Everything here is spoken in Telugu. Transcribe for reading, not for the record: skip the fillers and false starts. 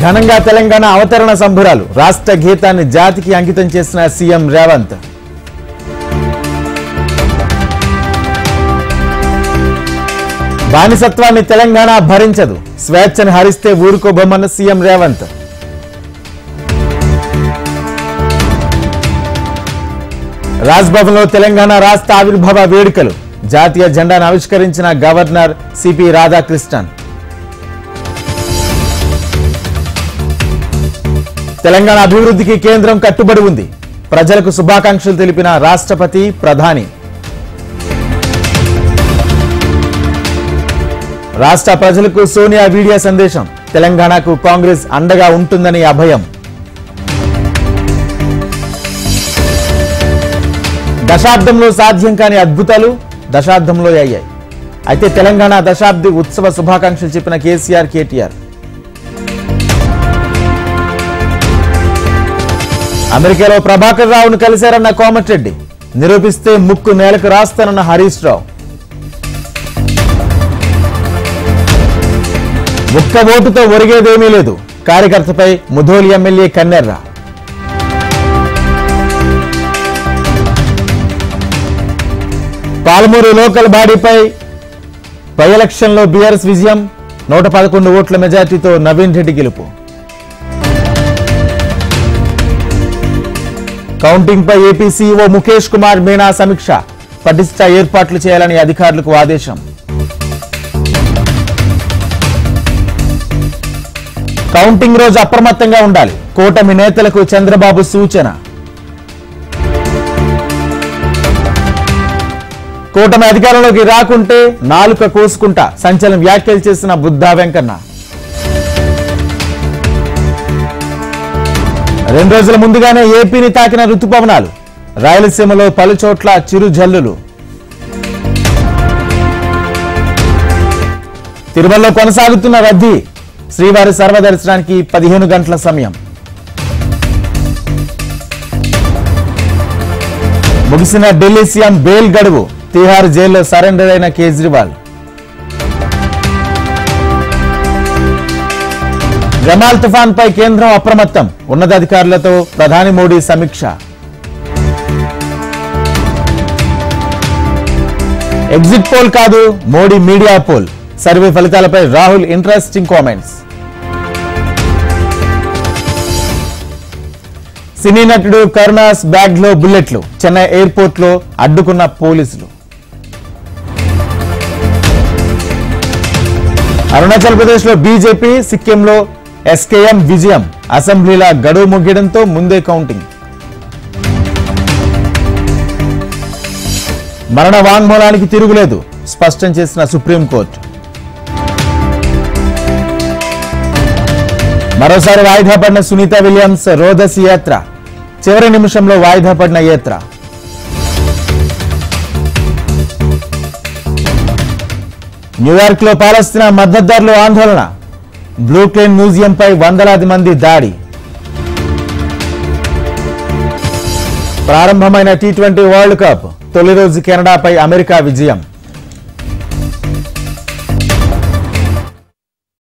ఘనంగా తెలంగాణ అవతరణ సంబురాలు రాష్ట్ర గీతాన్ని జాతికి అంకితం చేసిన సీఎం రేవంత్. బానిసత్వాన్ని తెలంగాణ భరించదు, స్వేచ్ఛను హరిస్తే ఊరుకోబోమన్న సీఎం రేవంత్. రాజ్భవన్లో తెలంగాణ రాష్ట్ర ఆవిర్భావ వేడుకలు, జాతీయ జెండాను ఆవిష్కరించిన గవర్నర్ సిపి రాధాకృష్ణన్. తెలంగాణ అభివృద్ధికి కేంద్రం కట్టుబడి ఉంది, ప్రజలకు శుభాకాంక్షలు తెలిపిన రాష్ట్రపతి, ప్రధాని. రాష్ట్ర ప్రజలకు సోనియా వీడియో సందేశం, తెలంగాణకు కాంగ్రెస్ అండగా ఉంటుందని అభయం. దశాబ్దంలో సాధ్యం కాని అద్భుతాలు దశాబ్దంలో అయ్యాయి. అయితే తెలంగాణ దశాబ్ది ఉత్సవ శుభాకాంక్షలు చెప్పిన కేసీఆర్, కేటీఆర్. అమెరికాలో ప్రభాకర్ రావును కలిశారన్న కోమటిరెడ్డి, నిరూపిస్తే ముక్కు నేలకు రాస్తానన్న హరీష్ రావు. ఒక్క ఓటుతో ఒరిగేదేమీ లేదు, కార్యకర్తపై ముధోలి ఎమ్మెల్యే కన్నెర్ర. పాలమూరు లోకల్ బాడీపై బై ఎలక్షన్లో బీఆర్ఎస్ విజయం, 111 ఓట్ల మెజార్టీతో నవీన్ రెడ్డి గెలుపు. కౌంటింగ్ పై ఏపీ సీఈఓ ముఖేష్ కుమార్ మీనా సమీక్ష, పటిష్ట ఏర్పాట్లు చేయాలని అధికారులకు ఆదేశం. కౌంటింగ్ రోజు అప్రమత్తంగా ఉండాలి, కూటమి నేతలకు చంద్రబాబు సూచన. కూటమి అధికారంలోకి రాకుంటే నాలుక కోసుకుంటా, సంచలన వ్యాఖ్యలు చేసిన బుద్ధా వెంకన్న. 2 రోజుల ముందుగానే ఏపీని తాకిన రుతుపవనాలు, రాయలసీమలో పలుచోట్ల చిరు జల్లులు. తిరుమలలో కొనసాగుతున్న రద్దీ, శ్రీవారి సర్వదర్శనానికి 15 గంటల సమయం. ముగిసిన ఢిల్లీ సీఎం బెయిల్ గడువు, తిహార్ జైల్లో సరెండర్ అయిన కేజ్రీవాల్. రమాల్ తుఫాన్ పై కేంద్రం అప్రమత్తం, ఉన్నతాధికారులతో ప్రధాని మోడీ సమీక్ష. ఎగ్జిట్ పోల్ కాదు, మోడీ మీడియా పోల్, సర్వే ఫలితాలపై రాహుల్ ఇంట్రెస్టింగ్ కామెంట్స్. సినీ నటుడు కరుణాస్ బ్యాగ్ లో బుల్లెట్లు, చెన్నై ఎయిర్పోర్ట్ లో అడ్డుకున్న పోలీసులు. అరుణాచల్ ప్రదేశ్ లో బీజేపీ, సిక్కింలో ఎస్కేఎం విజయం, అసెంబ్లీల గడువు ముగియడంతో ముందే కౌంటింగ్. మరణ వాంగ్మూలానికి తిరుగులేదు, స్పష్టం చేసిన సుప్రీంకోర్టు. మరోసారి వాయిదా పడిన సునీత విలియమ్స్ రోదసి యాత్ర, చివరి నిమిషంలో వాయిదా పడిన యాత్ర. న్యూయార్క్ లో పాలస్తీనా మద్దతుదారులు ఆందోళన, బ్రూక్లిన్ మ్యూజియంపై వందలాది మంది దాడి. ప్రారంభమైన T20 వరల్డ్ కప్, తొలి రోజు కెనడాపై అమెరికా విజయం.